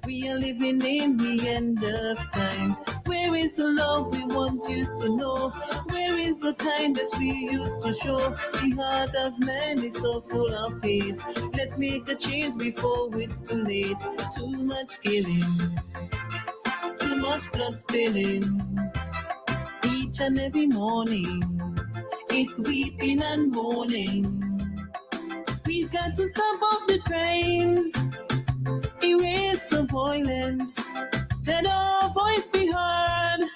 We are living in the end of times. Where is the love we once used to know? Where is the kindness we used to show? The heart of man is so full of hate. Let's make a change before it's too late. Too much killing, too much blood spilling. Each and every morning, it's weeping and mourning. We've got to stop all the crimes, erase the violence, let our voice be heard.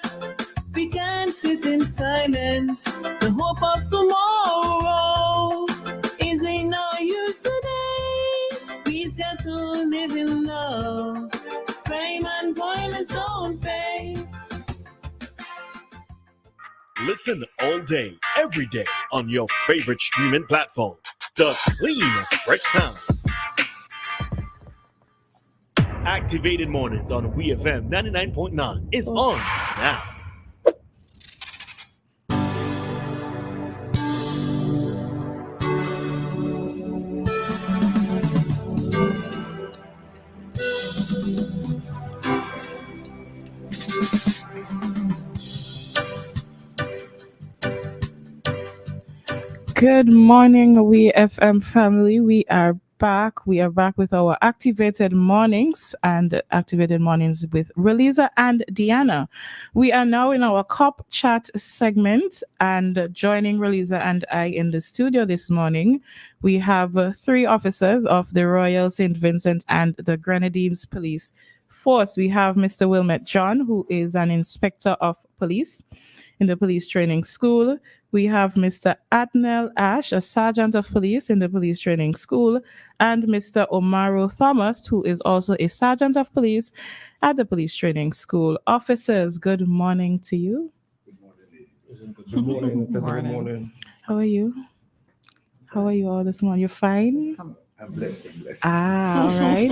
We can't sit in silence. The hope of tomorrow is in our use today. We've got to live in love. Crime and violence don't pay. Listen all day, every day on your favorite streaming platform. The clean, fresh sound. Activated Mornings on WEFM 99.9 is on now. Good morning, WEFM family. We are back. We are back with our Activated Mornings and Activated Mornings with Roleza and Dianna. We are now in our COP chat segment, and joining Roleza and I in the studio this morning, we have three officers of the Royal St. Vincent and the Grenadines Police Force. We have Mr. Wilmette John, who is an inspector of police in the police training school. We have Mr. Adnel Ash, a sergeant of police in the police training school, and Mr. Omaro Thomas, who is also a sergeant of police at the police training school. Officers, good morning to you. Good morning, ladies. Good morning. Good morning. How are you? How are you all this morning? You're fine? I'm blessed. All right.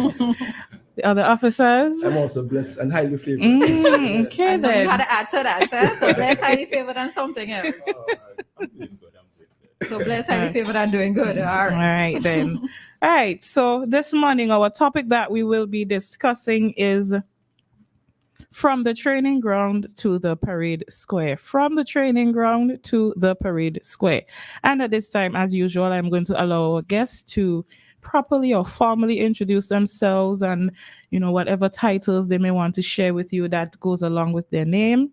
The other officers? I'm also blessed and highly favored. Okay, I know then. you had to add to that, sir. So blessed, highly favored, and something else. I'm doing good. So blessed, highly favored, and doing good. All All right. right, then. All right. So this morning, our topic that we will be discussing is from the training ground to the parade square. From the training ground to the parade square. And at this time, as usual, I'm going to allow our guests to properly or formally introduce themselves and, whatever titles they may want to share with you that goes along with their name.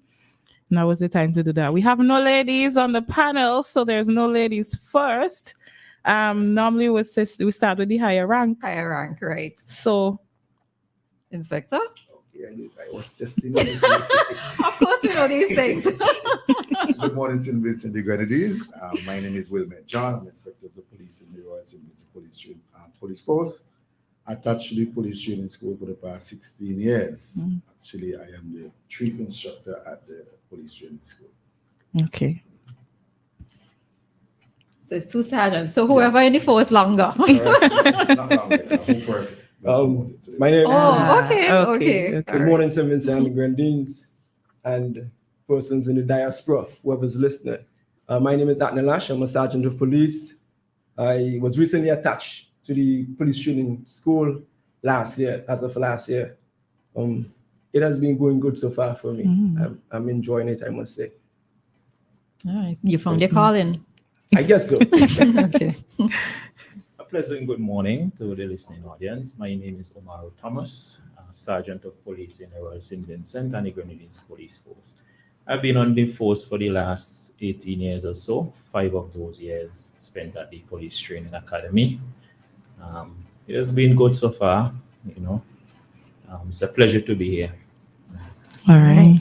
Now is the time to do that. We have no ladies on the panel, so there's no ladies first. Normally we start with the higher rank. Higher rank, right. So, Inspector? Okay, I was testing. Good Of course, we know these things. morning, St. Vincent and the Grenadines. My name is Wilmette John. I'm inspector of the police in the Royal St. Vincent Police Force. Attached to the police training school for the past 16 years. Actually, I am the chief instructor at the police training school. okay. So it's two sergeants. So whoever in the force longer. It's not long. It's who first. My name Okay. Good morning, St. Vincent and the Grenadines and persons in the diaspora, whoever's listening. My name is Adnel Ash. I'm a sergeant of police. I was recently attached to the police training school as of last year. It has been going good so far for me. I'm enjoying it, I must say. All right. You found your calling. I guess so. Okay. A pleasant good morning to the listening audience. My name is Omaro Thomas, Sergeant of Police in the Royal St. Vincent and the Grenadines Police Force. I've been on the force for the last 18 years or so. 5 of those years spent at the Police Training Academy. It has been good so far, It's a pleasure to be here. All right.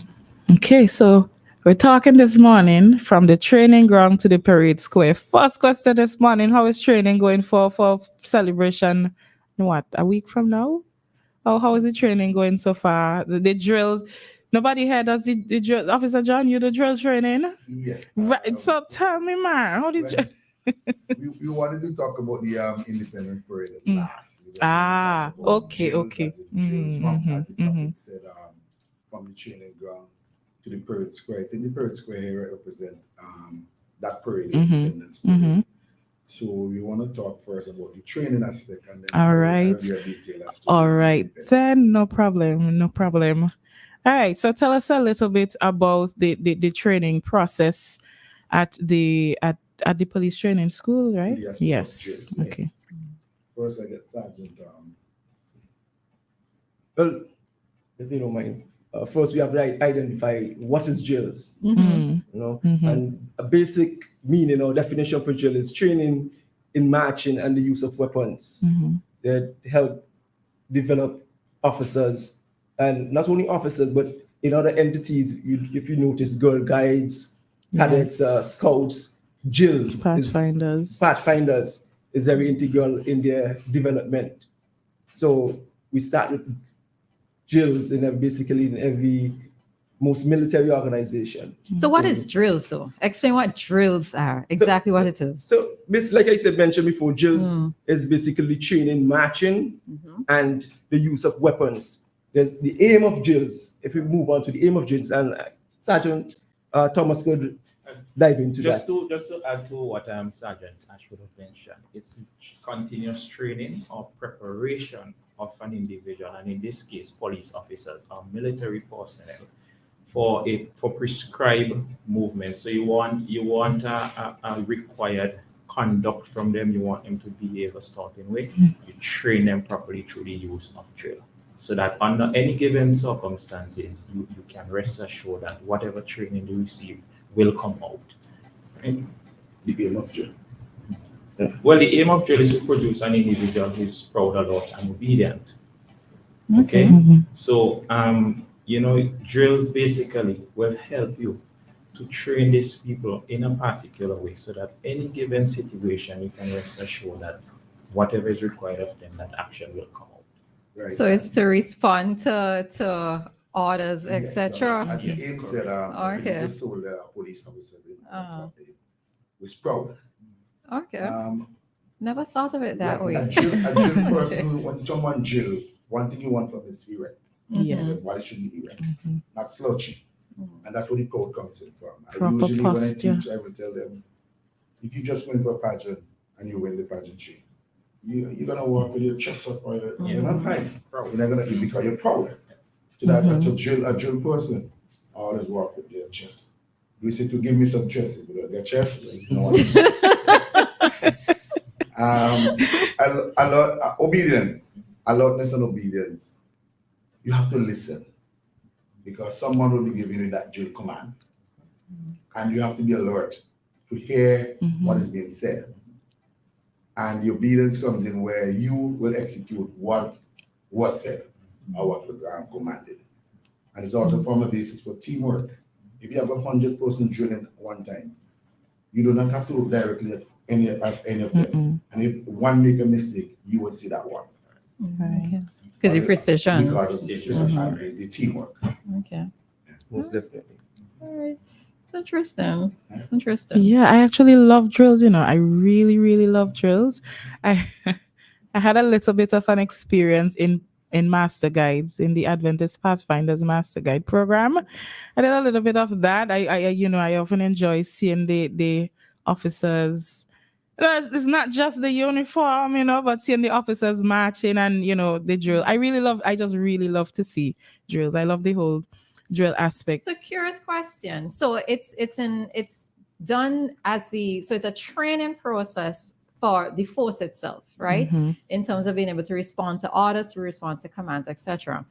Okay, so we're talking this morning from the training ground to the parade square. First question this morning, how is training going for celebration? What, a week from now? How is the training going so far? The drills. Nobody here does the drill. Officer John, you the drill training? Yes. Right. So tell me, man, how did you? We wanted to talk about the Independence Parade at last. Okay. Said from the training ground to the parade square. I think the parade square here represent that parade, Independence Parade. So we want to talk first about the training aspect, and then All right. I'll give you a detail as to All the right, benefits. then no problem, no problem. All right, so tell us a little bit about the training process at the police training school, right? The aspect of Yes. drills, Okay. yes. First, I get Sergeant. Well, if you don't mind, first we have to identify what is drills. Mm. You know, Mhm. and a basic meaning or definition for drill is training in marching and the use of weapons Mhm. that help develop officers, and not only officers but in other entities. If you notice, Girl Guides, cadets, Yes. scouts, drills Pathfinders. is very integral in their development. So we start with drills basically in every most military organization. So what is drills though? Explain what drills are, exactly what it is. So, like I said, mentioned before, drills is basically training, marching, and the use of weapons. There's the aim of drills. If we move on to the aim of drills, and Sergeant Thomas could dive into Just that. to add to what Sergeant Ashwood have mentioned, it's continuous training or preparation of an individual, and in this case, police officers or military personnel, for prescribed movement. So you want a required conduct from them. You want them to behave a certain way. You train them properly through the use of drill, so that under any given circumstances, you can rest assured that whatever training you receive will come out. Right? The aim of drill. Well, the aim of drill is to produce an individual who is proud, alert, and obedient. Okay, so drills basically will help you to train these people in a particular way, so that any given situation, you can rest assured that whatever is required of them, that action will come out. Right. So it's to respond to orders, Yes, etc. as the aim said, Okay. just told police officers was proud. Okay. Never thought of it that yeah, way. A drill person, when someone drill, one thing you want from is erect. Yes. The body should be erect, not slouchy. And that's where the proud comes in from. Proper Usually posture. when I teach, I will tell them, if you just go into a pageant and you win the pageantry, you're gonna walk with your chest up, or you're not high. You're not gonna eat because you're proud. So that's a drill person always walk with their chest. You say to give me some chest, if you don't get chest, you know what a lot obedience, alertness and obedience. You have to listen, because someone will be giving you that drill command, and you have to be alert to hear what is being said. And the obedience comes in where you will execute what was said or what was commanded. And it's also form a basis for teamwork. If you have 100% drilling at one time, you do not have to look directly at any of them. And if one make a mistake, you will see that one. Because the precision. Because of the precision and the teamwork. Okay. Most definitely. All right. It's interesting. It's interesting. Yeah, I actually love drills. I really, really love drills. I I had a little bit of an experience in master guides, in the Adventist Pathfinders Master Guide program. I did a little bit of that. I often enjoy seeing the officers. It's not just the uniform, but seeing the officers marching and the drill. I just really love to see drills. I love the whole drill aspect. So curious question. So it's done it's a training process for the force itself, right? In terms of being able to respond to orders, to respond to commands, etc.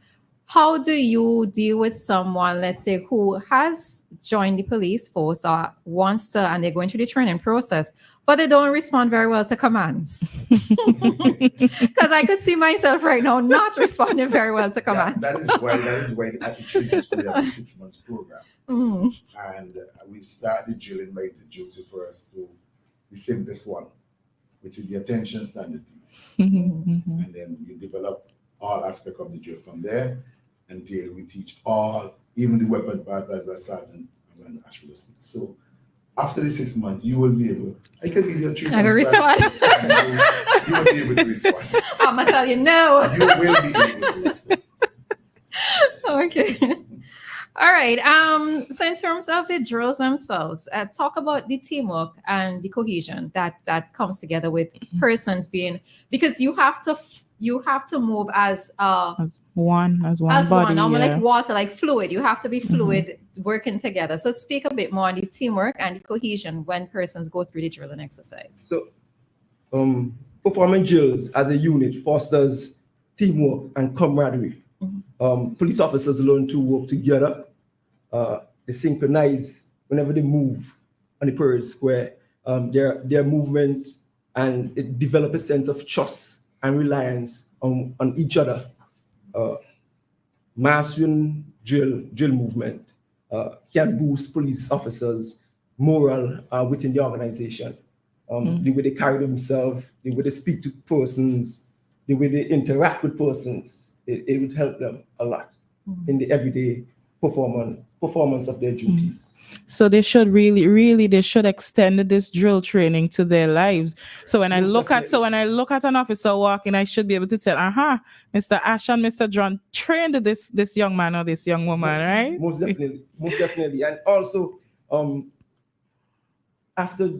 How do you deal with someone, let's say, who has joined the police force or wants to, and they're going through the training process, but they don't respond very well to commands? Because I could see myself right now not responding very well to commands. That is why the attitude is for the 6 months program. And we start the drilling by introducing first to the simplest one, which is the attention standards. And then you develop all aspects of the drill from there until we teach all, even the weapon part as a sergeant, as an actual speak. So after the 6 months, you will be able, I can give you a 3 months. I can respond. You will be able to respond. I'm going to tell you no. You will be able to respond. Okay. All right. So in terms of the drills themselves, talk about the teamwork and the cohesion that comes together with persons being, because you have to move as one as body. one, almost Yeah. like water, like fluid. You have to be fluid, working together. So speak a bit more on the teamwork and the cohesion when persons go through the drilling exercise. So, performing drills as a unit fosters teamwork and camaraderie. Police officers learn to work together. They synchronize whenever they move on the parade square. Their movement, and it develop a sense of trust and reliance on each other. Mastering drill movement can boost police officers' morale within the organization. The way they carry themselves, the way they speak to persons, the way they interact with persons, it would help them a lot in the everyday performance of their duties. So they should really they should extend this drill training to their lives. So when I look at an officer walking, I should be able to tell, Mr. Ash and Mr. John trained this young man or this young woman, right? Most definitely. And also, after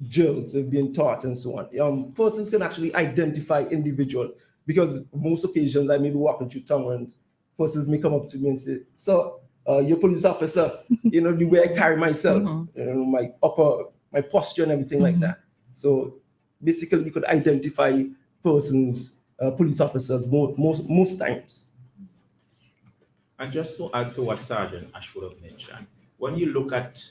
drills have been taught and so on, persons can actually identify individuals, because most occasions I may be walking through town and persons may come up to me and say, "So, you're a police officer, the way I carry myself, my posture and everything like that." So basically you could identify persons, police officers most times. And just to add to what Sergeant Ashwood have mentioned, when you look at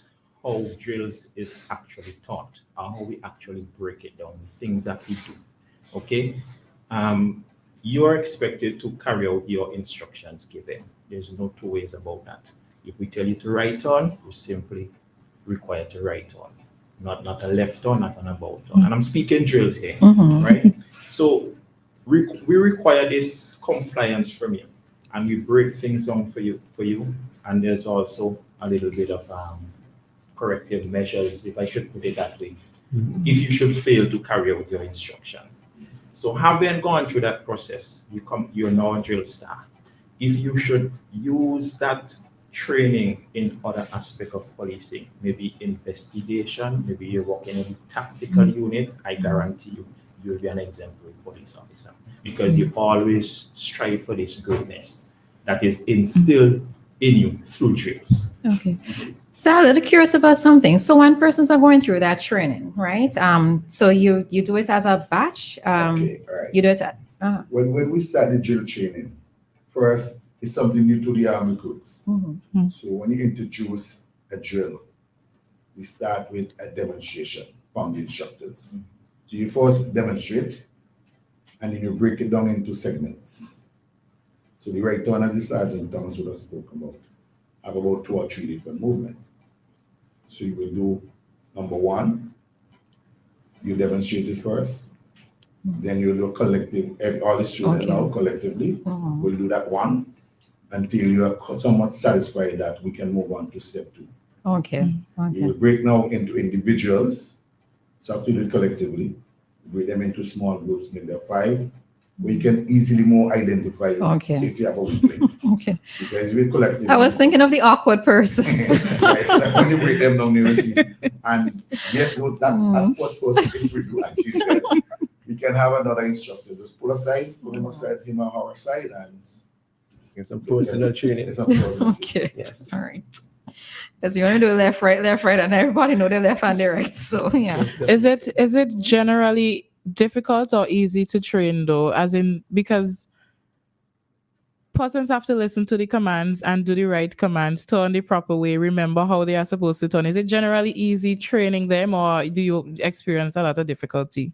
how drills is actually taught, or how we actually break it down, the things that we do, okay? You're expected to carry out your instructions given. There's no two ways about that. If we tell you to write on, you're simply required to write on, not a left on, not an about on. And I'm speaking drills here, right? So we require this compliance from you, and we break things down for you. And there's also a little bit of corrective measures, if I should put it that way, if you should fail to carry out your instructions. So having gone through that process, you're now a drill star. If you should use that training in other aspect of policing, maybe investigation, maybe you're working in a tactical unit, I guarantee you'll be an exemplary police officer, because you always strive for this greatness that is instilled in you through drills. Okay. So I'm a little curious about something. So when persons are going through that training, right? So you do it as a batch. Okay, all right. You do it at When we start the drill training, first it's something new to the armed recruits. So when you introduce a drill, we start with a demonstration from the instructors. So you first demonstrate, and then you break it down into segments. So the right one, as the Sergeant Thomas would have spoken about, have about 2 or 3 different movements. So you will do number 1, you demonstrate it first, then you'll do collective, all the students now collectively will do that one until you are somewhat satisfied that we can move on to step 2. Okay. We will break now into individuals, so have to do it collectively, break them into small groups, maybe 5. We can easily more identify if you have a weak link. Okay. Because we collectively. I was thinking of the awkward persons. Right, so like when you break them down, you will see. And yes, no, that awkward person is we do, as you said. We can have another instructor just pull aside, put him aside, him or her side, and give some personal training. Okay. Yes. All right. Because you want to do left, right, and everybody know the left and the right. So yeah. Is it generally difficult or easy to train though? As in, because persons have to listen to the commands and do the right commands, turn the proper way, remember how they are supposed to turn. Is it generally easy training them, or do you experience a lot of difficulty?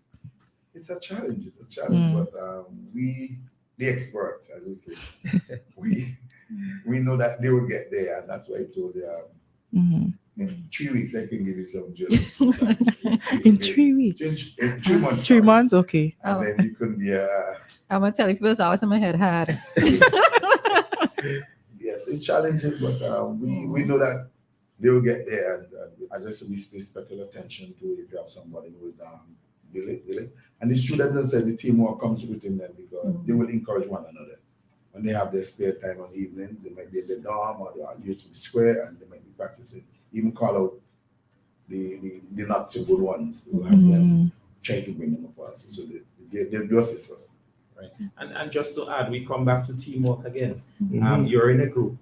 It's a challenge, but we, the experts, as we say, we know that they will get there, and that's why I told you in 3 weeks I can give you some drills. In 3 weeks? In 3 months. 3 months, okay. And then you can be I'm gonna tell you, people's always in my head hard. Yes, it's challenging, but we know that they will get there, and as I said, we pay special attention to if you have somebody who is dealing. And the students said the teamwork comes within them, because they will encourage one another. when they have their spare time on evenings, they might be in the dorm or they are using the square and they might be practicing. Even call out the not so good ones. We'll have them try to bring them up also. So they do assist us. Right. And just to add, we come back to teamwork again. You're in a group,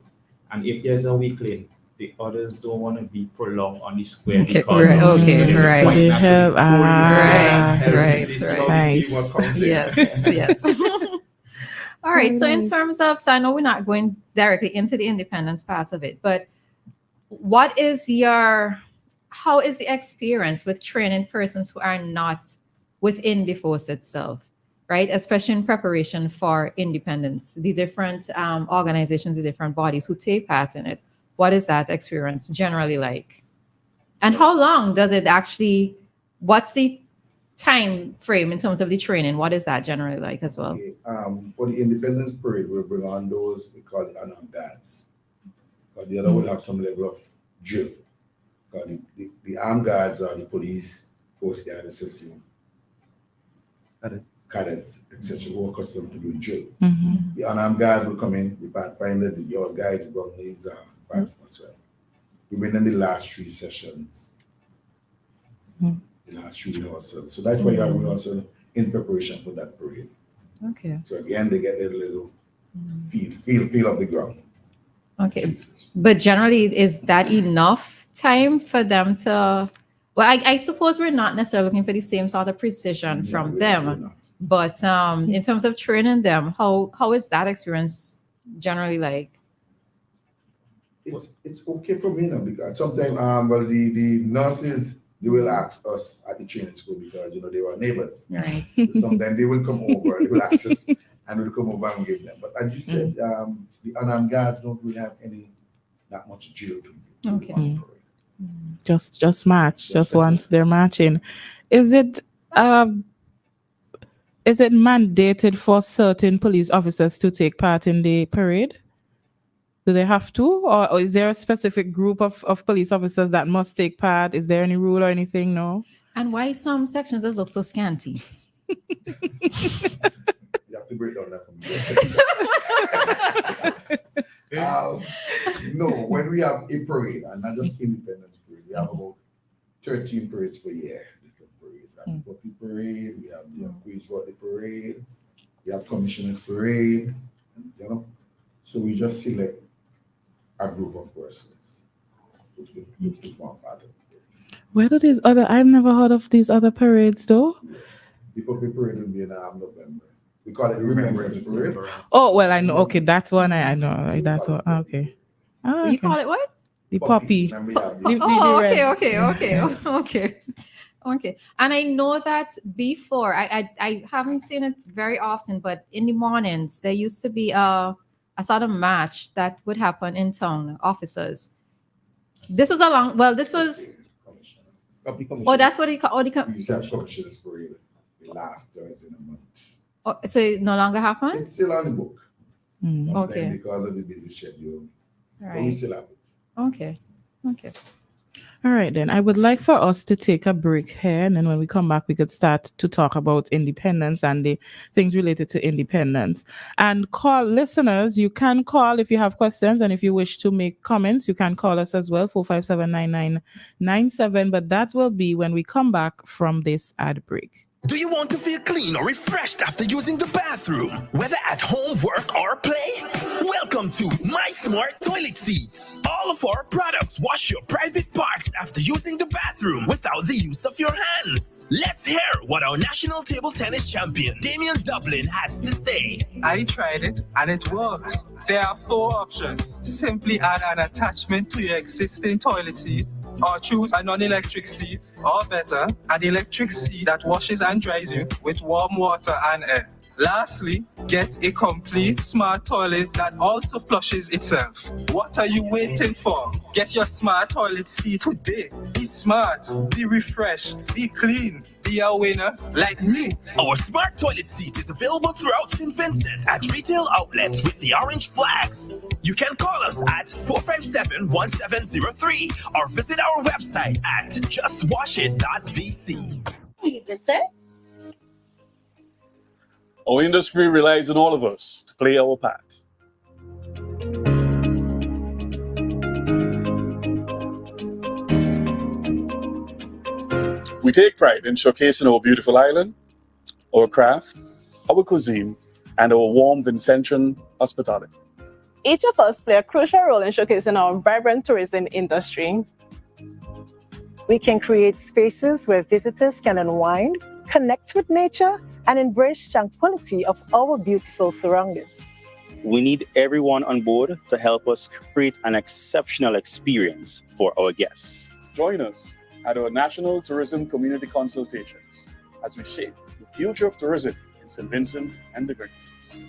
and if there's a weak link, the others don't want to be prolonged on the square. Okay, Because right, of- okay, they right. might They naturally help, pull you right, together. right, This is right. how the Nice. teamwork comes in. Yes, yes. All right. Very So in nice. terms of, so I know we're not going directly into the independence part of it, but what is how is the experience with training persons who are not within the force itself, right? Especially in preparation for independence, the different organizations, the different bodies who take part in it. What is that experience generally like? And how long does it actually, what's the time frame in terms of the training? What is that generally like as well? Okay, for the Independence Parade, we'll bring on those, we call it unarmed guards. But the other will have some level of drill. Because the armed guards are the police, coast guard, assisting, cadets, etc., who are accustomed to do drill. The unarmed guards will come in, the pathfinders, the yard guys, the brumleys, part as well. We win in the last 3 sessions. The last 3 rehearsals. So that's why you have rehearsal in preparation for that parade. Okay. So again, they get a little feel of the ground. Okay. But generally, is that enough time for them to, well, I suppose we're not necessarily looking for the same sort of precision from we're them, not. but in terms of training them, how is that experience generally like? It's okay for me now because sometimes well the nurses they will ask us at the training school because they were neighbors. Right. Sometimes they will come over, they will ask us and we'll come over and give them. But as you said, the unarmed guards don't really have that much drill to do. Okay. Just match, Just just once they're matching. Is it mandated for certain police officers to take part in the parade? Do they have to? Or is there a specific group of police officers that must take part? Is there any rule or anything? No? And why some sections just look so scanty? You have to break down that for me. No, when we have a parade, and not just Independence Parade, we have about 13 parades per year. Different parades. We have the Puppy Parade, we have the Queenswater Parade, we have Commissioners Parade, and, so we just select a group of persons to form part of it. Where do these other, I've never heard of these other parades though. Yes. The Puppy Parade will be in November. We call it Remembrance Parade. Oh, well, I know. Okay, that's one I know. Right? That's what. Okay. Oh, You okay. call it what? The puppy. Then we have The- Oh, red. okay. And I know that before, I haven't seen it very often, but in the mornings, there used to be a sort of match that would happen in town, officers. This is this was, that's what he called, we used to have Commissioners Parade the last Thursday in a month. so it no longer happens? It's still on the book. Mm. Sometimes Okay. because of the busy schedule. But we Right. still have it. Okay. All right, then. I would like for us to take a break here, and then when we come back, we could start to talk about independence and the things related to independence. And call listeners, you can call if you have questions, and if you wish to make comments, you can call us as well, 457-9997. But that will be when we come back from this ad break. Do you want to feel clean or refreshed after using the bathroom? Whether at home, work, or play? Welcome to My Smart Toilet Seat. All of our products wash your private parts after using the bathroom without the use of your hands. Let's hear what our national table tennis champion, Damian Dublin, has to say. I tried it and it works. There are 4 options. Simply add an attachment to your existing toilet seat, or choose a non-electric seat, or better, an electric seat that washes and dries you with warm water and air. Lastly, get a complete smart toilet that also flushes itself. What are you waiting for? Get your smart toilet seat today. Be smart, be refreshed, be clean, be a winner like me. Our smart toilet seat is available throughout St. Vincent at retail outlets with the orange flags. You can call us at 457-1703 or visit our website at justwashit.vc. Yes, sir. Our industry relies on all of us to play our part. We take pride in showcasing our beautiful island, our craft, our cuisine, and our warm Vincentian hospitality. Each of us play a crucial role in showcasing our vibrant tourism industry. We can create spaces where visitors can unwind, connect with nature, and embrace tranquility of our beautiful surroundings. We need everyone on board to help us create an exceptional experience for our guests. Join us at our National Tourism Community Consultations as we shape the future of tourism in St. Vincent and the Grenadines.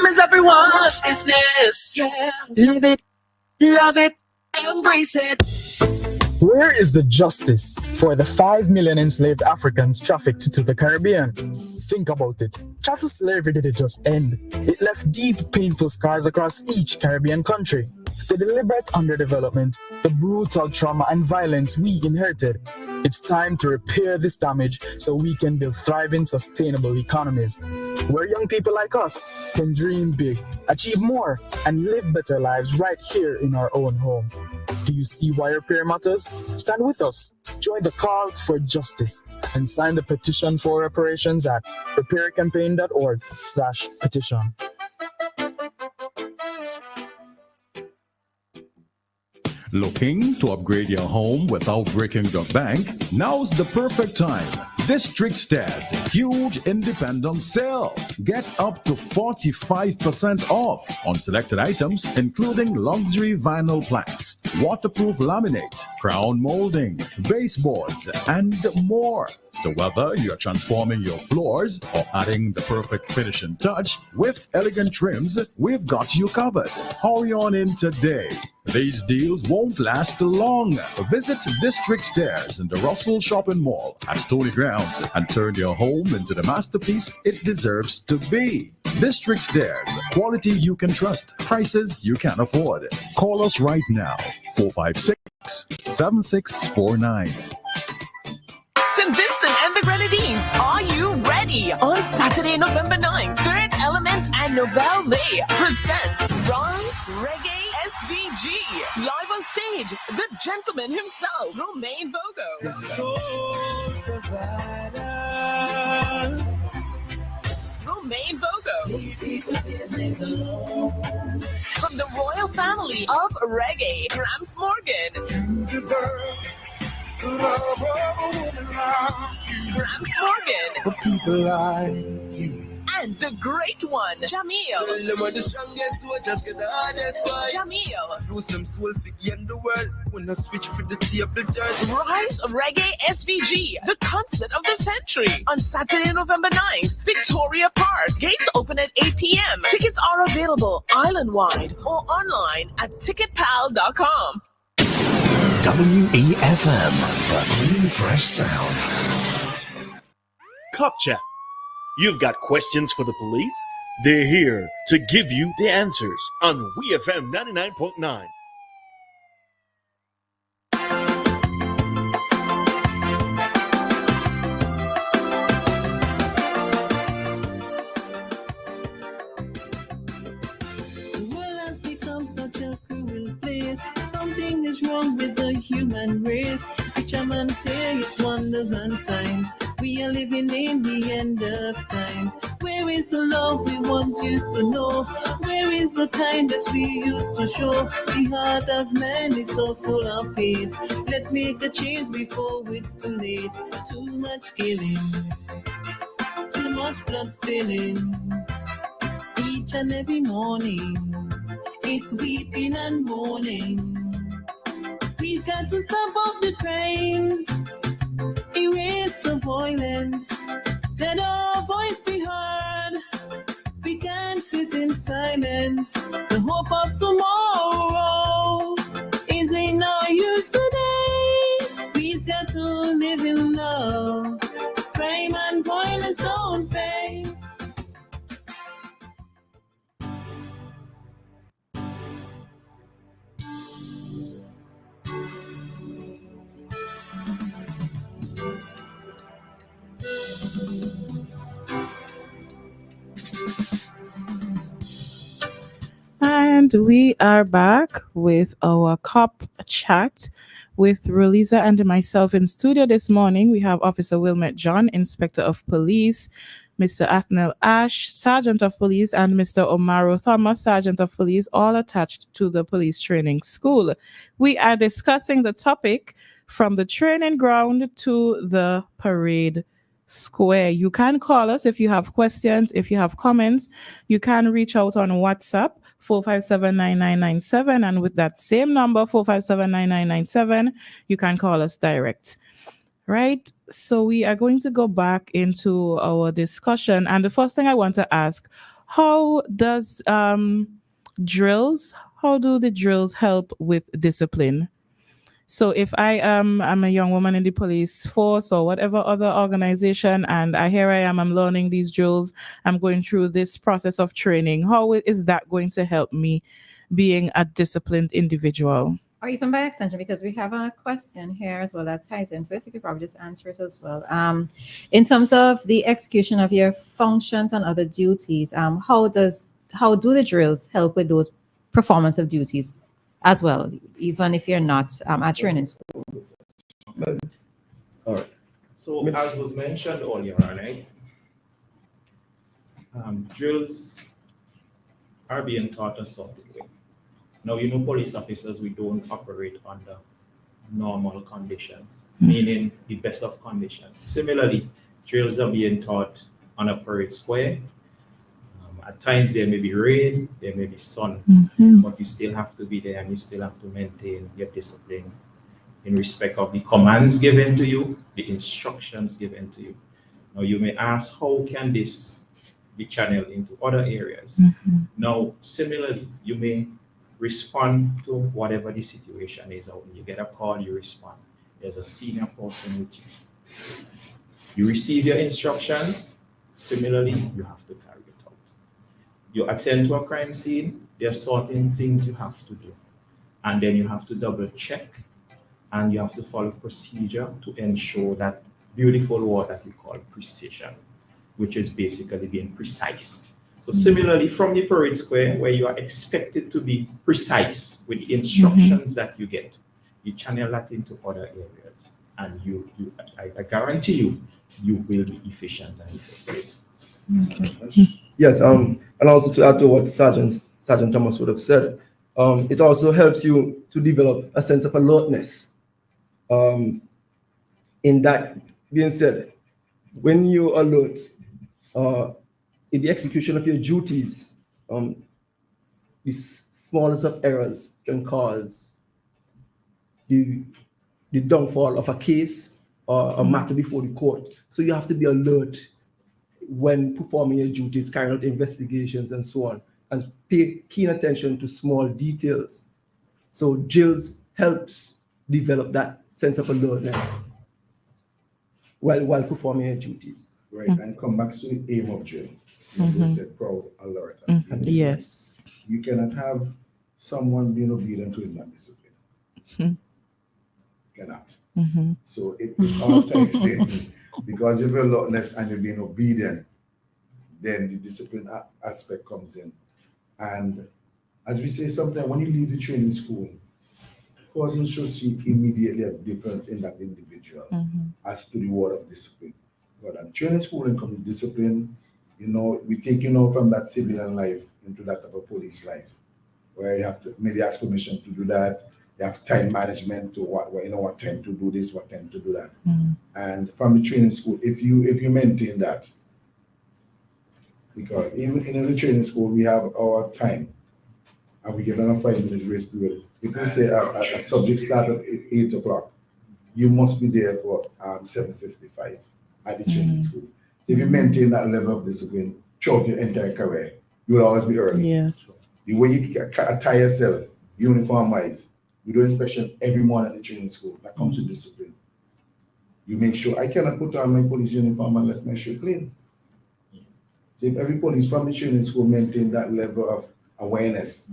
It's everyone's business, yeah. Love it, embrace it. Where is the justice for the 5 million enslaved Africans trafficked to the Caribbean? Think about it. Chattel slavery didn't just end. It left deep, painful scars across each Caribbean country. The deliberate underdevelopment, the brutal trauma and violence we inherited. It's time to repair this damage so we can build thriving, sustainable economies, where young people like us can dream big, achieve more, and live better lives right here in our own home. Do you see why repair matters? Stand with us. Join the cause for justice and sign the petition for reparations at repaircampaign.org/petition. Looking to upgrade your home without breaking your bank? Now's the perfect time. District Stairs huge independent sale. Get up to 45% off on selected items, including luxury vinyl planks, waterproof laminate, crown molding, baseboards, and more. So whether you're transforming your floors or adding the perfect finishing touch with elegant trims, we've got you covered. Hurry on in today. These deals won't last long. Visit District Stairs in the Russell Shopping Mall at Stony Grounds and turn your home into the masterpiece it deserves to be. District Stairs, quality you can trust, prices you can afford. Call us right now, 456-7649. St. Vincent and the Grenadines, are you ready? On Saturday, November 9th, Third Element and Nouvelle Day presents Rise Reggae SVG. Live on stage, the gentleman himself, Romain Vogo. The soul provider. Romain Vogo. From the royal family of reggae, Gramps Morgan. To deserve the love of a woman like you. Gramps Morgan. For people like you. And the great one, Jamil. The strongest soldiers get the hardest fight. Jamil. Lose them soul for in the world. When I switch for the table judge. Rise Reggae SVG, the concert of the century. On Saturday, November 9th, Victoria Park. Gates open at 8 p.m. Tickets are available island-wide or online at ticketpal.com. WEFM, the new fresh sound. Cop Chat. You've got questions for the police? They're here to give you the answers on WEFM 99.9. The world has become such a cruel place. Something is wrong with the human race. Preacher man say it's wonders and signs. We are living in the end of times. Where is the love we once used to know? Where is the kindness we used to show? The heart of man is so full of hate. Let's make a change before it's too late. Too much killing, too much blood spilling. Each and every morning, it's weeping and mourning. We've got to stop all the crimes, erase the violence, let our voice be heard. We can't sit in silence. The hope of tomorrow is in our use today. We've got to live in love. Crime and violence don't pay. And we are back with our COP chat with Roleza and myself in studio this morning. We have Officer Wilmet John, Inspector of Police, Mr. Athnel Ash, Sergeant of Police, and Mr. Omaro Thomas, Sergeant of Police, all attached to the police training school. We are discussing the topic from the training ground to the parade square. You can call us if you have questions, if you have comments. You can reach out on WhatsApp 4579997, and with that same number 4579997, you can call us direct. Right? So we are going to go back into our discussion, and the first thing I want to ask, how does drills, how do the drills help with discipline? So if I'm a young woman in the police force or whatever other organization, and here I am, I'm learning these drills, I'm going through this process of training, how is that going to help me being a disciplined individual? Or even by extension, because we have a question here as well that ties into it, so you could probably just answer it as well. In terms of the execution of your functions and other duties, how do the drills help with those performance of duties as well, even if you're not at training school? All right. So as was mentioned earlier, right, drills are being taught a certain way. Now, police officers, we don't operate under normal conditions, meaning the best of conditions. Similarly, drills are being taught on a parade square. At times there may be rain, there may be sun, but you still have to be there and you still have to maintain your discipline in respect of the commands given to you, the instructions given to you. Now, you may ask, how can this be channeled into other areas? Now, similarly, you may respond to whatever the situation is. Or when you get a call, you respond. There's a senior person with you. You receive your instructions. Similarly, you have to carry it out. You attend to a crime scene. There are certain things you have to do. And then you have to double check and you have to follow procedure to ensure that beautiful word that we call precision, which is basically being precise. So similarly, from the parade square, where you are expected to be precise with the instructions that you get, you channel that into other areas, and I guarantee you will be efficient and effective. Yes, and also to add to what Sergeant Thomas would have said, it also helps you to develop a sense of alertness. In that being said, when you alert, in the execution of your duties, the smallest of errors can cause the downfall of a case or a matter before the court. So you have to be alert when performing your duties, carrying out investigations and so on, and pay keen attention to small details. So drills helps develop that sense of alertness while performing your duties. Right, and come back to the aim of drill. You said proud, alert. Yes. You cannot have someone being obedient who is not disciplined. Cannot. So it all ties in, because if you're alertness and you're being obedient, then the discipline aspect comes in. And as we say sometimes, when you leave the training school, person should see immediately a difference in that individual as to the word of discipline. But at training school and comes discipline, we take from that civilian life into that of a police life, where you have to maybe ask permission to do that. You have time management to what time to do this, what time to do that. And from the training school, if you maintain that, because even in the training school we have our time, and we give them a 5 minutes grace period. If we say a subject starts at 8 o'clock, you must be there for 7:55 at the training school. If you maintain that level of discipline throughout your entire career, you will always be early. Yes. The way you attire yourself, uniform-wise, you do inspection every morning at the training school. That comes with discipline. You make sure, I cannot put on my police uniform unless my shirt clean. So if every police from the training school maintain that level of awareness,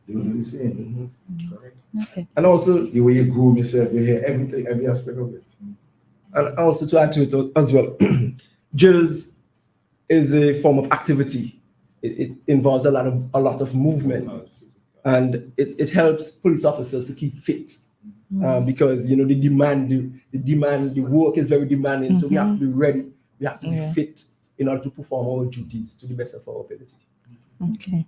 they will do the same. Correct. Okay. And also the way you groom yourself, you hear everything, every aspect of it. And also to add to it as well, drills is a form of activity. It involves a lot of movement. and it helps police officers to keep fit. Because the the work is very demanding, so we have to be ready, we have to be fit in order to perform our duties to the best of our ability. Okay.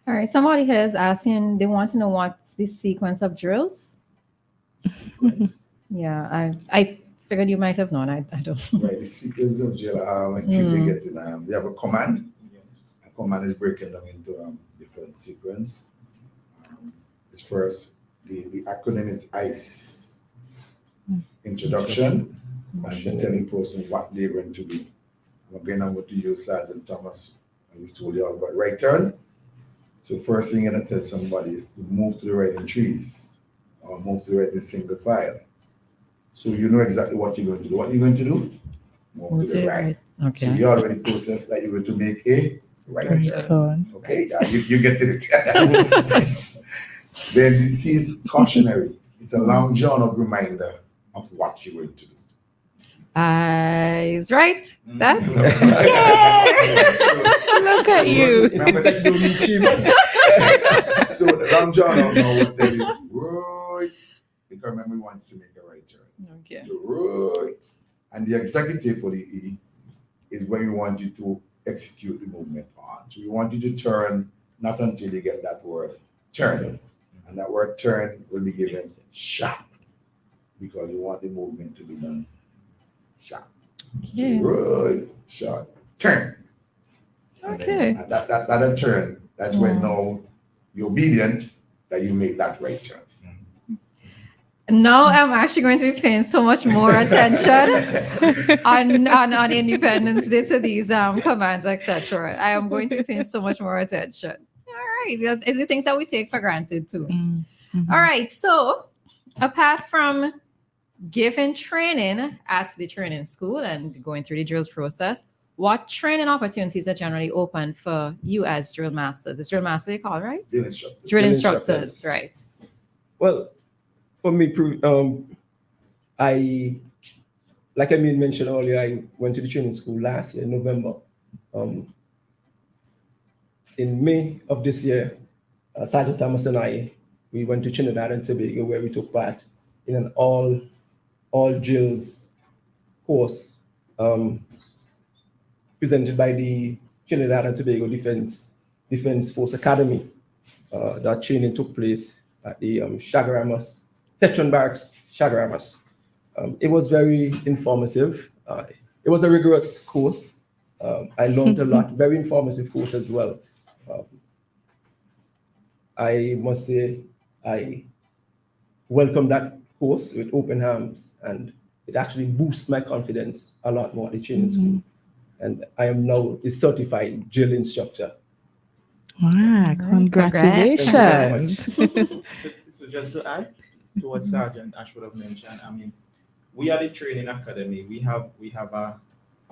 All right. Somebody here is asking, they want to know what's the sequence of drills. Yeah, I figured you might have known. I don't. Right, the sequence of drill, I think they get in, they have a command. A command is breaking down into different sequence. It's first, the acronym is ICE. Introduction, and you're telling person what they're going to do. Again, I'm going to use Sergeant Thomas. I told you all about right turn. So first thing I'm going to tell somebody is to move to the right in trees or move to the right in single file. So you know exactly what you're going to do. What you're going to do? Move to the right. Okay. So you already processed that you're going to make a right turn. Okay, yeah, you get it. Then this is cautionary. It's a long drawn up reminder of what you're going to do. Eyes right. That's Look at you. So the long drawn up now will tell you right. Because remember, we want to make a right turn. Okay. So right. And the executive for the E is when we want you to execute the movement on. So we want you to turn not until you get that word turn. And that word turn will be given sharp because you want the movement to be done sharp. Okay. So right, sharp, turn. Okay. And that turn, that's when now you're obedient that you make that right turn. Now I'm actually going to be paying so much more attention on Independence Day to these commands, etc. I am going to be paying so much more attention. All right, it's the things that we take for granted too. All right, so apart from giving training at the training school and going through the drills process, what training opportunities are generally open for you as drill masters? It's drill master you call, right? Drill instructors. Drill instructors, right? Well, for me, like I mentioned earlier, I went to the training school last year, November. In May of this year, Sergeant Thomas and I, we went to Trinidad and Tobago where we took part in an all drills course presented by the Trinidad and Tobago Defense Force Academy. That training took place at the Chagaramas, Tetron Barracks, Chagaramas. It was very informative. It was a rigorous course. I learned a lot, very informative course as well. I must say I welcome that course with open arms, and it actually boosts my confidence a lot more at the training school. And I am now a certified drill instructor. Wow, congratulations. So just to add to what Sergeant Ash would have mentioned, I mean, we are the training academy. We have a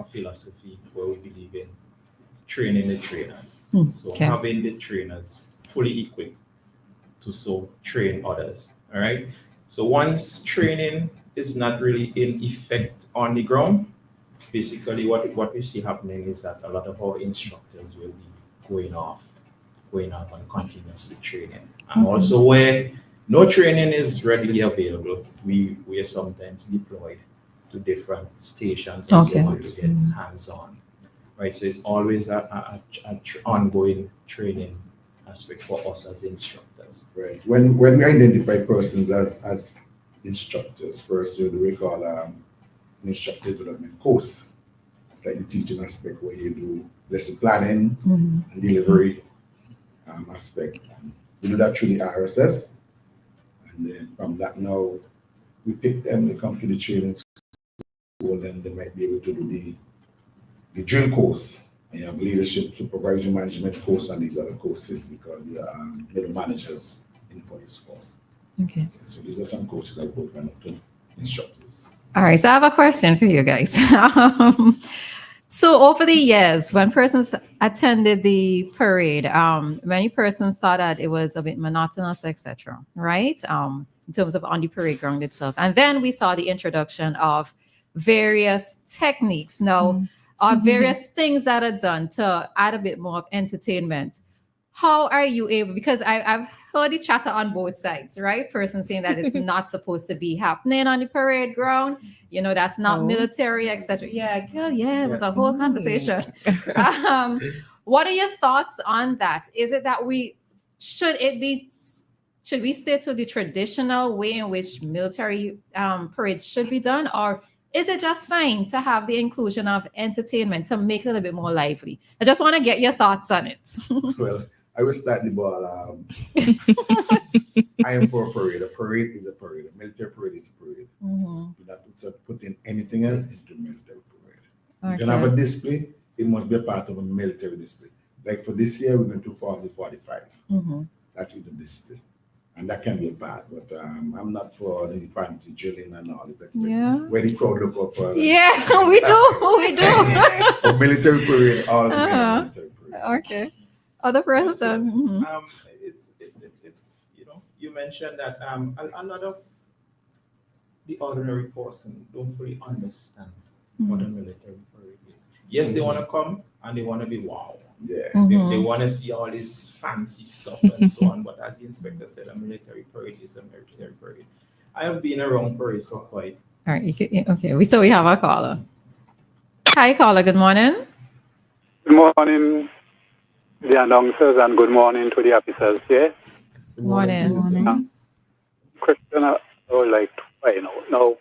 philosophy where we believe in training the trainers. So having the trainers fully equipped to so train others. All right. So once training is not really in effect on the ground, basically what we see happening is that a lot of our instructors will be going off and continuously training. And also where no training is readily available, we are sometimes deployed to different stations and so on to get hands-on. Right. So it's always a ongoing training aspect for us as instructors. Right. When we identify persons as instructors, first we call an instructor development course. It's like the teaching aspect where you do lesson planning and delivery aspect. We do that through the RSS, and then from that now we pick them. They come to the training school, and they might be able to do the drill course. And you have leadership, supervisory management course, and these other courses because we are middle managers in police force. Okay. So these are some courses that we open up to instructors. All right, so I have a question for you guys. So over the years, when persons attended the parade, many persons thought that it was a bit monotonous, etc. Right? In terms of on the parade ground itself. And then we saw the introduction of various techniques. Now, various things that are done to add a bit more of entertainment. how are you able, because I've heard the chatter on both sides, right? Person saying that it's not supposed to be happening on the parade ground, that's not military, etc. Yeah, girl, yeah, it was a whole conversation. What are your thoughts on that? Is it that should we stay to the traditional way in which military parades should be done, or is it just fine to have the inclusion of entertainment to make it a little bit more lively? I just want to get your thoughts on it. Well, I will start the ball. I am for a parade. A parade is a parade. A military parade is a parade. Mm-hmm. You not put in anything else into military parade. Okay. You can have a display. It must be a part of a military display. Like for this year, we're going to form the 45. Mm-hmm. That is a display. And that can be a part, but I'm not for the fancy drilling and all that. Yeah. Where the crowd look up for. Yeah, we do. A military parade, all the military parade. Okay. Other person. Mm-hmm. It's you mentioned that a lot of the ordinary person don't fully understand what a military parade is. Yes, they want to come and they want to be wow. Yeah. Mm-hmm. They want to see all this fancy stuff and so on. But as the inspector said, a military parade is a military parade. I have been around parades for quite. All right. Okay. So we have a caller. Hi, caller. Good morning. Good morning, the announcers, and good morning to the officers here. Good morning. Question I would like to find out now.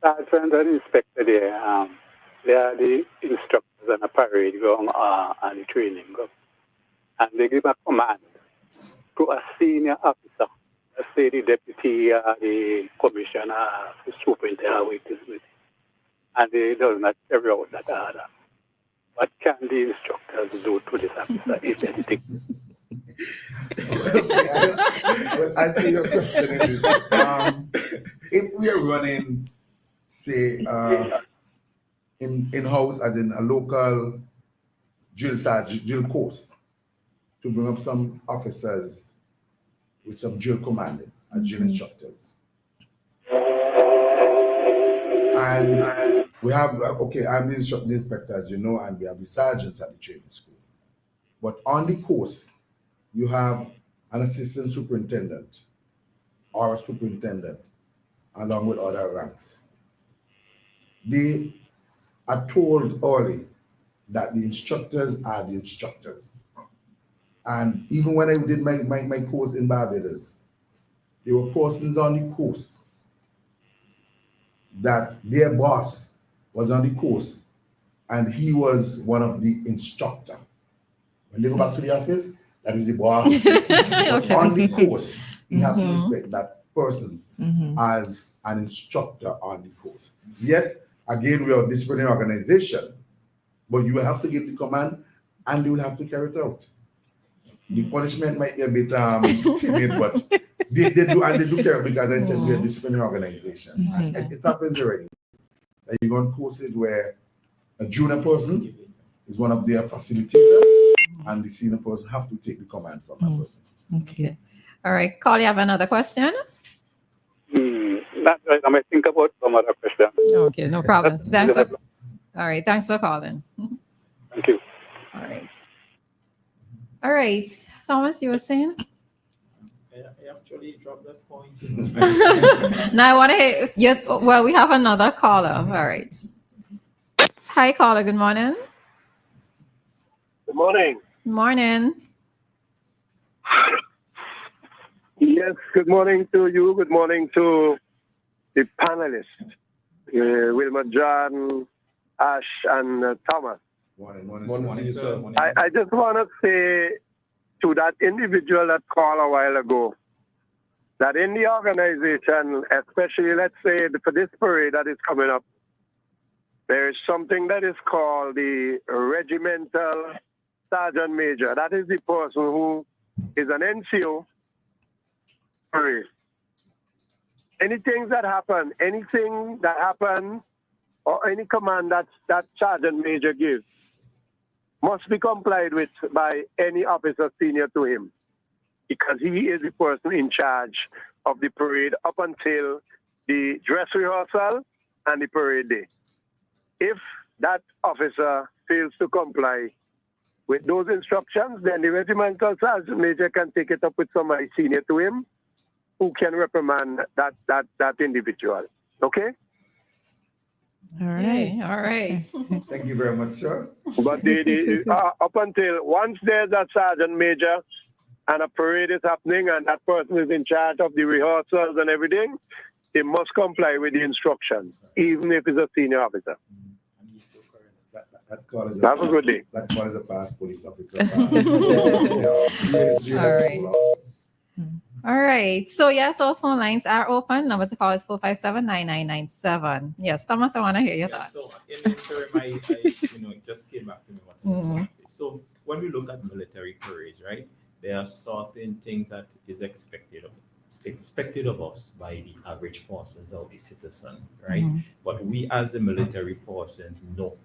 Sergeant and inspector there, they are the instructors on a parade ground and the training ground. And they give a command to a senior officer, let's say the deputy, the commissioner, the superintendent, with, and they do not carry out that order. What can the instructors do to this officer, if anything? I'll say your question in this. If we are running, say, in-house, as in a local drill course, to bring up some officers with some drill commanding as drill instructors. And we have, I'm the inspector, as you know, and we have the sergeants at the training school. But on the course, you have an assistant superintendent or a superintendent along with other ranks. They are told early that the instructors are the instructors. And even when I did my course in Barbados, there were persons on the course that their boss was on the course and he was one of the instructor. When they go back to the office, that is the boss. Okay. On the course, you have to respect that person as an instructor on the course. Yes, again, we are a disciplinary organization, but you will have to give the command and they will have to carry it out. The punishment might be a bit timid, but they do, and they do care, because I said we're a disciplinary organization. And it happens already. Like you go on courses where a junior person is one of their facilitators, and the senior person have to take the command from that person. Okay. All right. Carl, you have another question? That's right. I might think about some other question. Okay, no problem. All right. Thanks for calling. Thank you. All right. All right. Thomas, you were saying? I actually dropped that point. Now I want to hear, we have another caller. All right. Hi, caller. Good morning. Good morning. Good morning. Yes, good morning to you. Good morning to the panelists, Wilma, John, Ash, and Thomas. Morning, sir. I just want to say to that individual that called a while ago, that in the organization, especially, let's say, for this parade that is coming up, there is something that is called the regimental sergeant major. That is the person who is an NCO parade. Anything that happens, or any command that sergeant major gives must be complied with by any officer senior to him, because he is the person in charge of the parade up until the dress rehearsal and the parade day. If that officer fails to comply, with those instructions, then the regimental sergeant major can take it up with somebody senior to him who can reprimand that individual. Okay? All right. All right. Thank you very much, sir. But up until once there's a sergeant major and a parade is happening and that person is in charge of the rehearsals and everything, they must comply with the instructions, even if it's a senior officer. That call is Have a good day. That call is a past police officer. All right. So yes, our phone lines are open. Number to call is 457-9997. Yes, Thomas, I want to hear your thoughts. So in the interim, I it just came back to me what I was going to say. So when we look at military parades, right, there are certain things that is expected of us by the average persons or the citizen, right? But we as the military persons know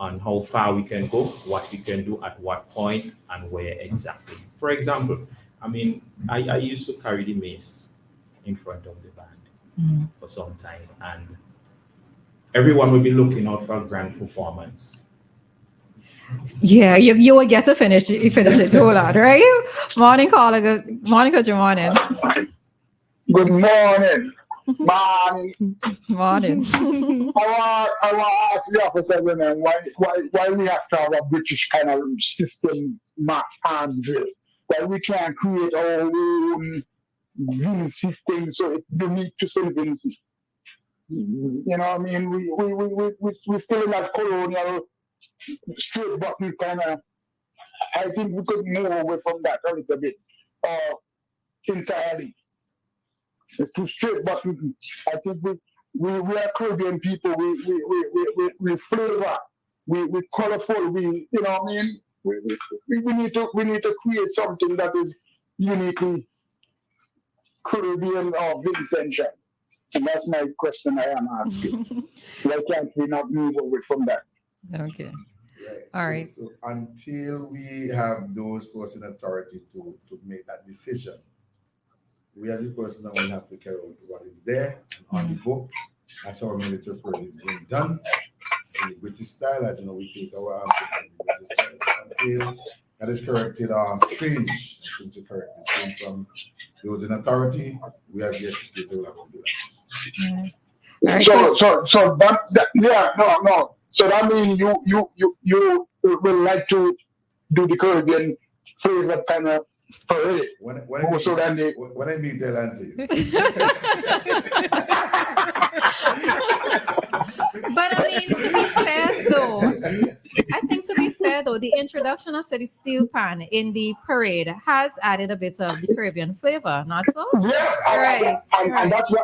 on how far we can go, what we can do at what point, and where exactly. For example, I mean, I used to carry the mace in front of the band for some time, and everyone will be looking out for a grand performance. Yeah, you will get to finish it. Hold on, right? Morning, caller. Good morning, Coach. Morning. Good morning. Morning. I want to ask the officer women why we have to have a British kind of system armed drill. Why we can't create our own unity thing so it's unique to Sylvancy. You know what I mean? We still in that colonial straight button kind of. I think we could move away from that a little bit, entirely. To straight button. I think we are Caribbean people. We flavor. We colorful. You know what I mean? We need to create something that is uniquely Caribbean or Vincentian. And that's my question I am asking. Why can't we not move away from that? Okay. Right. All right. So until we have those person authority to make that decision, we as a person will have to carry out what is there on the book. That's our military parade is being done in the British style. As you know, we take our arms in the British style. So until that is corrected, change, I shouldn't say corrected, change from those in authority, we as the executive will have to do that. So that yeah, no. So that means you will like to do the Caribbean flavor kind of parade. When I meet, they'll answer you. But I mean, to be fair though, the introduction of said steel pan in the parade has added a bit of the Caribbean flavor, not so? Yeah, right. And that's why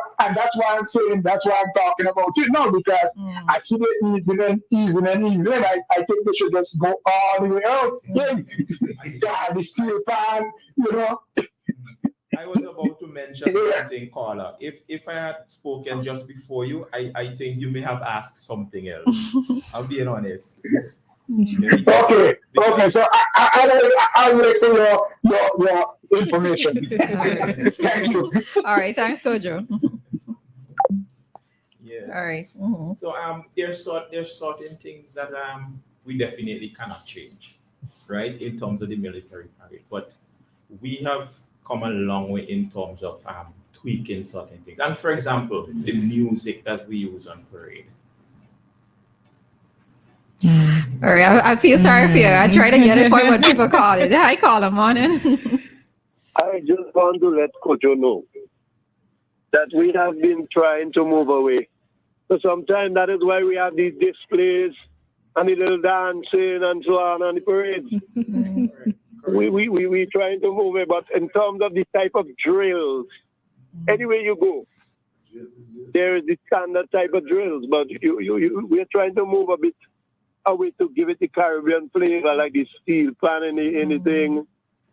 I'm saying that's why I'm talking about it now, because I see the evening. I think they should just go all the way out. Yeah, the steel pan, you know. I was about to mention something, caller. If I had spoken just before you, I think you may have asked something else. I'm being honest. Okay. So I'll wait for your information. Thank you. All right. Thanks, Kojo. Yeah. All right. So there's certain things that we definitely cannot change, right? In terms of the military parade, but we have come a long way in terms of tweaking certain things. And for example, the music that we use on parade. All right, I feel sorry for you. I try to get it for what people call it. Hi, caller, morning. I just want to let Kojo know that we have been trying to move away. So sometimes that is why we have these displays and the little dancing and so on the parades. We trying to move it, but in terms of the type of drills, anywhere you go, there is the standard type of drills, but we are trying to move a bit away to give it the Caribbean flavor, like the steel pan and anything,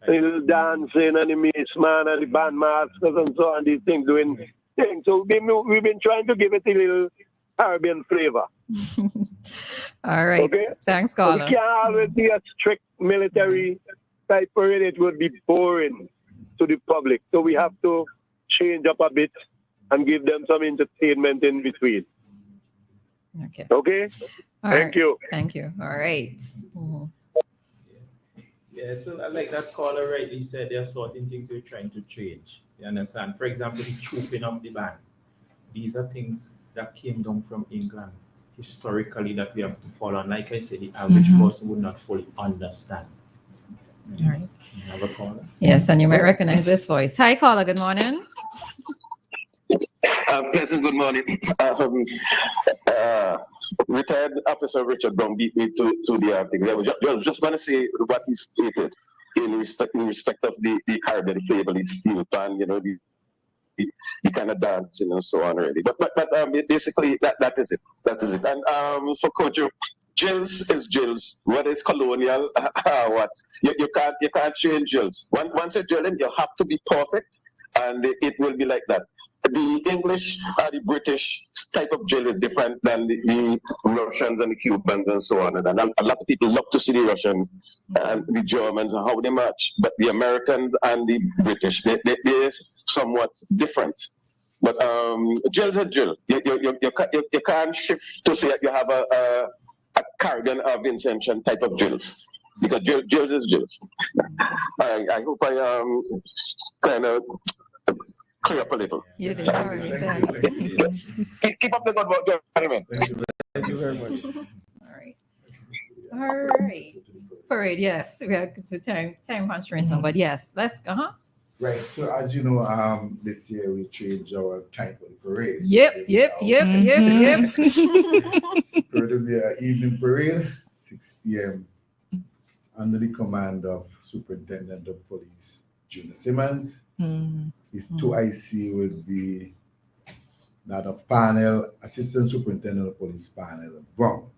the little dancing and the mace man and the band masters and so on, these things doing things. So we've been trying to give it a little Caribbean flavor. All right. Okay? Thanks, caller. So we can't always be a strict military type parade. It would be boring to the public. So we have to change up a bit and give them some entertainment in between. Okay. Okay? All Thank right. you. Thank you. All right. Yeah, so like that caller rightly said, there are certain things we're trying to change. You understand? For example, the trooping of the bands. These are things that came down from England historically that we have to follow. And like I said, the average person would not fully understand. All right. You have a caller? Yes, and you might recognize this voice. Hi, caller. Good morning. Pleasant good morning. Retired Officer Richard Brown beat me to the thing. I was just want to say what he stated in respect of the Caribbean fable, it's steel pan, the kind of dancing and so on already. But basically that is it. That is it. And for Coach, Jills is Jills. Whether it's colonial, what you can't change Jills. Once you're drilling, you have to be perfect, and it will be like that. The English or the British type of drill is different than the Russians and the Cubans and so on. And a lot of people love to see the Russians and the Germans and how they match. But the Americans and the British, they're somewhat different. But drill is drill. You can't shift to say that you have a Caribbean or Vincentian type of drills. Because drills is drills. I hope I kind of clear up a little. You did. All right. Keep up the good work, gentlemen. Thank you very much. All right. All right. Parade, yes. We have time constraints on, but yes, let's Right. So as you know, this year we changed our time for the parade. Yep. Parade will be an evening parade, 6 p.m. under the command of Superintendent of Police Junior Simmons. His 2IC would be that of panel, Assistant Superintendent of Police panel, Brown.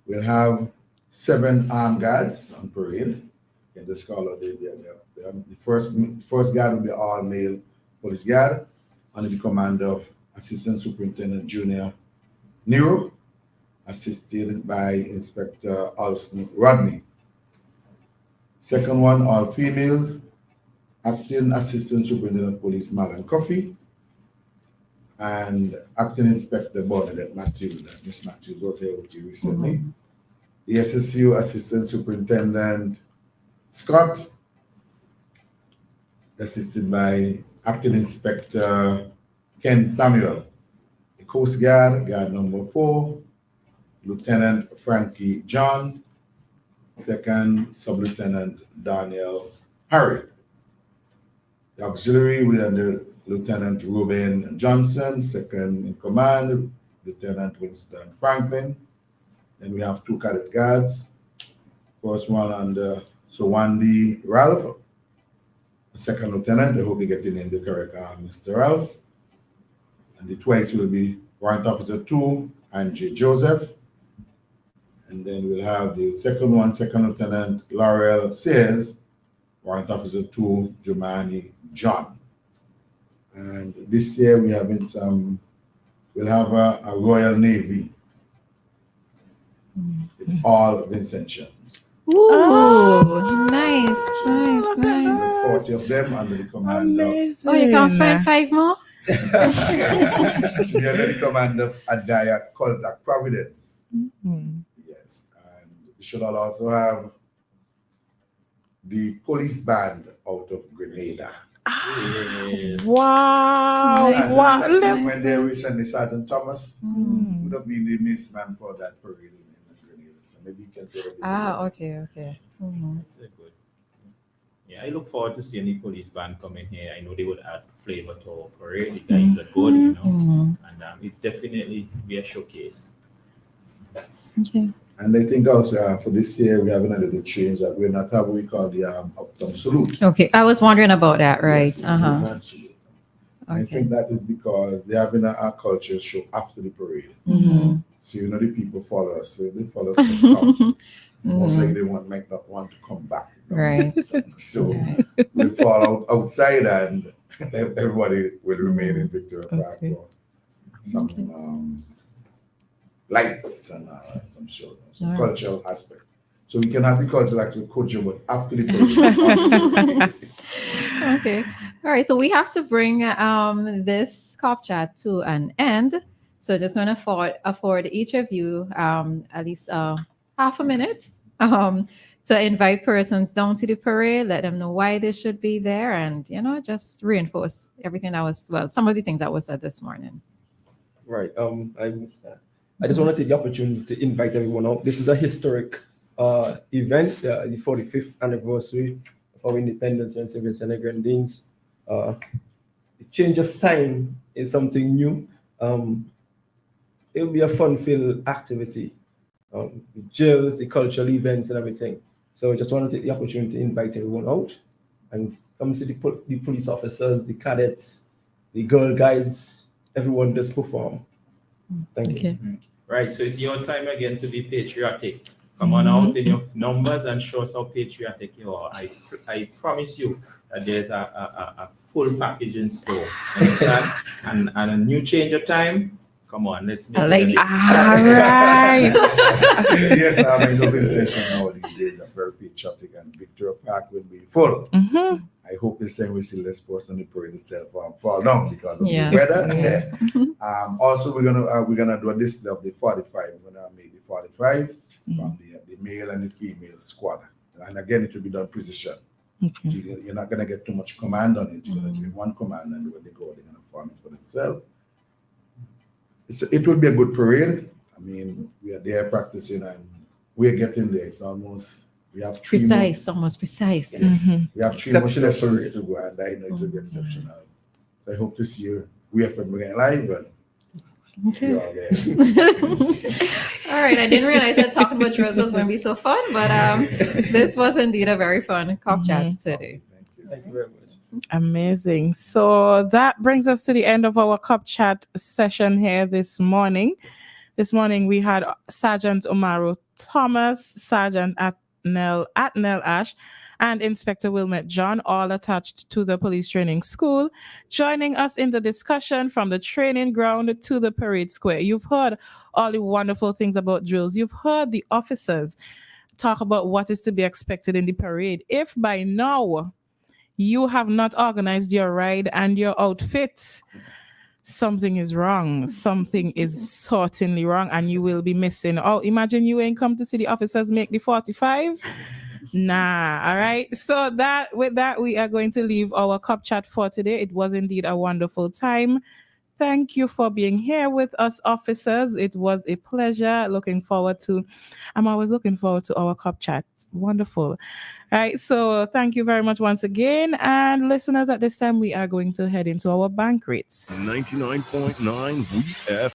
We'll have 7 armed guards on parade. In this color, the first guard will be all male police guard under the command of Assistant Superintendent Junior Nero, assisted by Inspector Alston Rodney. Second one, all females, Acting Assistant Superintendent of Police Marlon Coffey, and Acting Inspector Bernadette Matthews. Miss Matthews was here with you recently. The SSU Assistant Superintendent Scott, assisted by Acting Inspector Ken Samuel. The Coast Guard, Guard number 4, Lieutenant Frankie John, Second Sub-Lieutenant Daniel Harry. The auxiliary will be under Lieutenant Ruben Johnson, second in command, Lieutenant Winston Franklin. Then we have 2 cadet guards. First one under Sowandi Ralph, the second lieutenant. I hope you get the name the correct, Mr. Ralph. And the twice will be Warrant Officer 2, Angie Joseph. And then we'll have the second one, Second Lieutenant Laurel Sears, Warrant Officer 2, Jumani John. And this year we'll have a Royal Navy with all Vincentians. Ooh, nice. 40 of them under the command of... Oh, you can't find 5 more? We are under the command of Adaya Kolzak Providence. Yes. And we should also have the police band out of Grenada. Wow. When they recently, Sergeant Thomas would have been the miss man for that parade in Grenada. So maybe you can say okay. Yeah, I look forward to seeing the police band coming here. I know they would add flavor to our parade. The guys are good, and it definitely be a showcase. Okay. And I think also for this year we have another little change that we're not having what we call the uptown salute. Okay, I was wondering about that, right? Yes, I think that is because they're having a culture show after the parade. So the people follow us. So they follow us. Most likely they might not want to come back. Right. So we'll fall outside and everybody will remain in Victoria Park for some lights and some shows, some cultural aspect. So we can have the cultural aspect culture, but after the parade. Okay. All right. So we have to bring this cop chat to an end. So just going to afford each of you at least half a minute to invite persons down to the parade, let them know why they should be there, and just reinforce everything some of the things that was said this morning. Right. I just want to take the opportunity to invite everyone out. This is a historic event, the 45th anniversary of our independence and St. Vincent and the Grenadines. The change of time is something new. It will be a fun-filled activity, the drills, the cultural events, and everything. So I just want to take the opportunity to invite everyone out and come see the police officers, the cadets, the Girl Guides, everyone just perform. Thank you. Right, so it's your time again to be patriotic. Come on out in your numbers and show us how patriotic you are. I promise you that there's a full package in store. Understand? and a new change of time. Come on, let's make it. All right. Yes, I know this session now these days are very patriotic, and Victoria Park will be full. I hope this time we see less person on the parade itself fall down because of the weather. Yes. Also, we're gonna do a display of the 45. We're gonna make the 45 from the male and the female squad, and again, it will be done precision. You're not gonna get too much command on it. You're gonna see one command, and when they go, they're gonna form it for themselves. It will be a good parade. I mean, we are there practicing, and we're getting there. It's almost. We have almost precise. Yes. We have 3 more sessions to go, and I know it will be exceptional. I hope to see you. WEFM again live. Okay. All right. I didn't realize that talking about drills was going to be so fun, but this was indeed a very fun cop chat today. Thank you very much. Amazing. So that brings us to the end of our cop chat session here this morning. This morning we had Sergeant Umaru Thomas, Sergeant Atnell Ash, and Inspector Wilmette John, all attached to the police training school, joining us in the discussion from the training ground to the parade square. You've heard all the wonderful things about drills. You've heard the officers talk about what is to be expected in the parade. If by now you have not organized your ride and your outfit, something is wrong. Something is certainly wrong, and you will be missing. Oh, imagine you ain't come to see the officers make the 45. Nah, all right. So with that, we are going to leave our cop chat for today. It was indeed a wonderful time. Thank you for being here with us, officers. It was a pleasure. I'm always looking forward to our cop chat. Wonderful. All right. So thank you very much once again. And listeners, at this time, we are going to head into our bank rates. 99.9 WEFM.